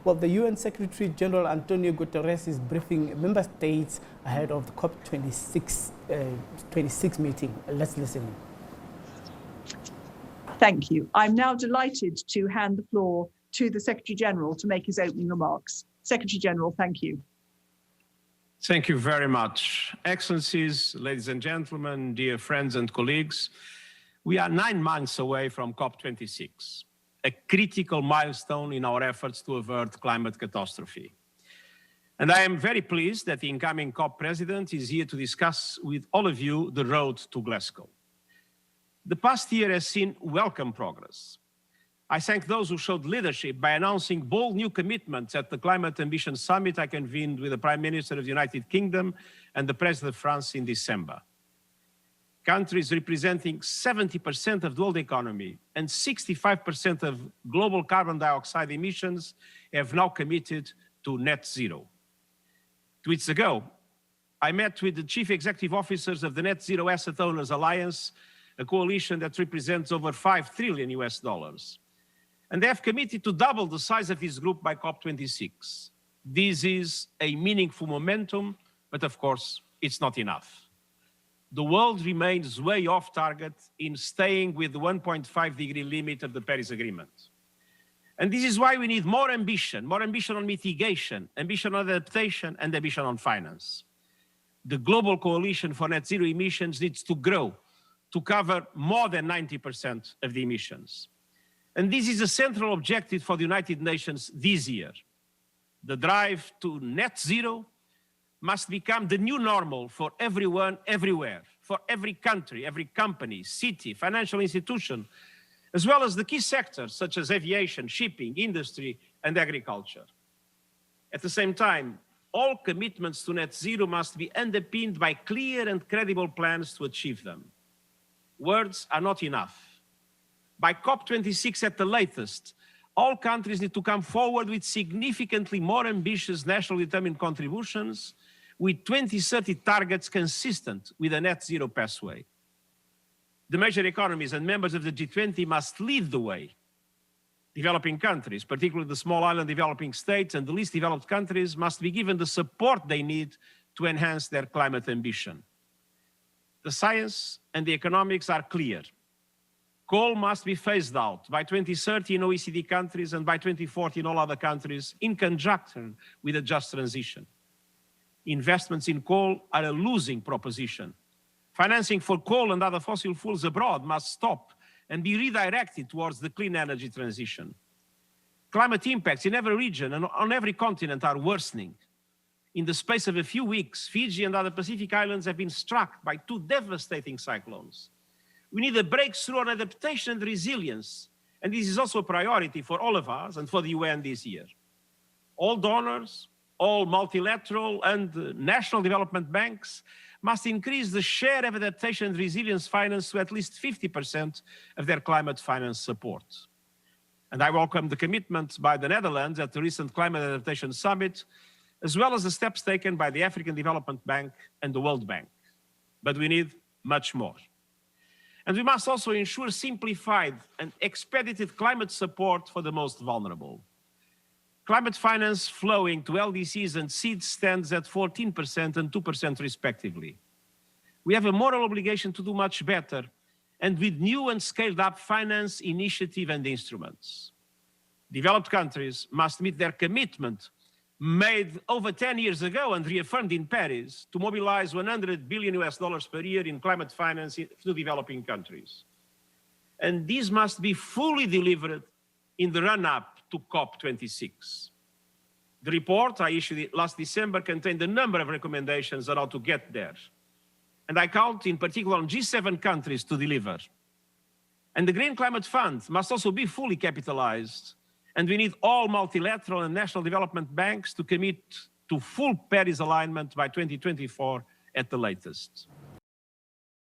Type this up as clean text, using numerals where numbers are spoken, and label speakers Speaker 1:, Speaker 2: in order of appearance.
Speaker 1: Well, the UN Secretary-General António Guterres is briefing member states ahead of the COP26 meeting. Let's listen in.
Speaker 2: Thank you. I'm now delighted to hand the floor to the Secretary-General to make his opening remarks. Secretary-General, thank you.
Speaker 3: Thank you very much. Excellencies, ladies and gentlemen, dear friends and colleagues, we are 9 months away from COP26, a critical milestone in our efforts to avert climate catastrophe. And I am very pleased that the incoming COP president is here to discuss with all of you the road to Glasgow. The past year has seen welcome progress. I thank those who showed leadership by announcing bold new commitments at the Climate Ambition Summit I convened with the Prime Minister of the United Kingdom and the President of France in December. Countries representing 70% of the world economy and 65% of global carbon dioxide emissions have now committed to net zero. 2 weeks ago, I met with the chief executive officers of the Net Zero Asset Owners Alliance, a coalition that represents over $5 trillion US. And they have committed to double the size of this group by COP26. This is a meaningful momentum, but of course, it's not enough. The world remains way off target in staying with the 1.5 degree limit of the Paris Agreement. And this is why we need more ambition on mitigation, ambition on adaptation, and ambition on finance. The global coalition for net zero emissions needs to grow to cover more than 90% of the emissions. And this is a central objective for the United Nations this year. The drive to net zero must become the new normal for everyone, everywhere, for every country, every company, city, financial institution, as well as the key sectors such as aviation, shipping, industry, and agriculture. At the same time, all commitments to net zero must be underpinned by clear and credible plans to achieve them. Words are not enough. By COP26 at the latest, all countries need to come forward with significantly more ambitious nationally determined contributions with 2030 targets consistent with a net zero pathway. The major economies and members of the G20 must lead the way. Developing countries, particularly the small island developing states and the least developed countries, must be given the support they need to enhance their climate ambition. The science and the economics are clear. Coal must be phased out by 2030 in OECD countries and by 2040 in all other countries in conjunction with a just transition. Investments in coal are a losing proposition. Financing for coal and other fossil fuels abroad must stop and be redirected towards the clean energy transition. Climate impacts in every region and on every continent are worsening. In the space of a few weeks, Fiji and other Pacific islands have been struck by 2 devastating cyclones. We need a breakthrough on adaptation and resilience, and this is also a priority for all of us and for the UN this year. All donors, all multilateral and national development banks must increase the share of adaptation and resilience finance to at least 50% of their climate finance support. And I welcome the commitment by the Netherlands at the recent Climate Adaptation Summit, as well as the steps taken by the African Development Bank and the World Bank. But we need much more. And we must also ensure simplified and expedited climate support for the most vulnerable. Climate finance flowing to LDCs and seeds stands at 14% and 2% respectively. We have a moral obligation to do much better, and with new and scaled up finance initiative and instruments. Developed countries must meet their commitment made over 10 years ago and reaffirmed in Paris to mobilize $100 billion per year in climate finance to developing countries. And these must be fully delivered in the run-up to COP26. The report I issued last December contained a number of recommendations on how to get there. And I count in particular on G7 countries to deliver. And the Green Climate Fund must also be fully capitalized. And we need all multilateral and national development banks to commit to full Paris alignment by 2024 at the latest.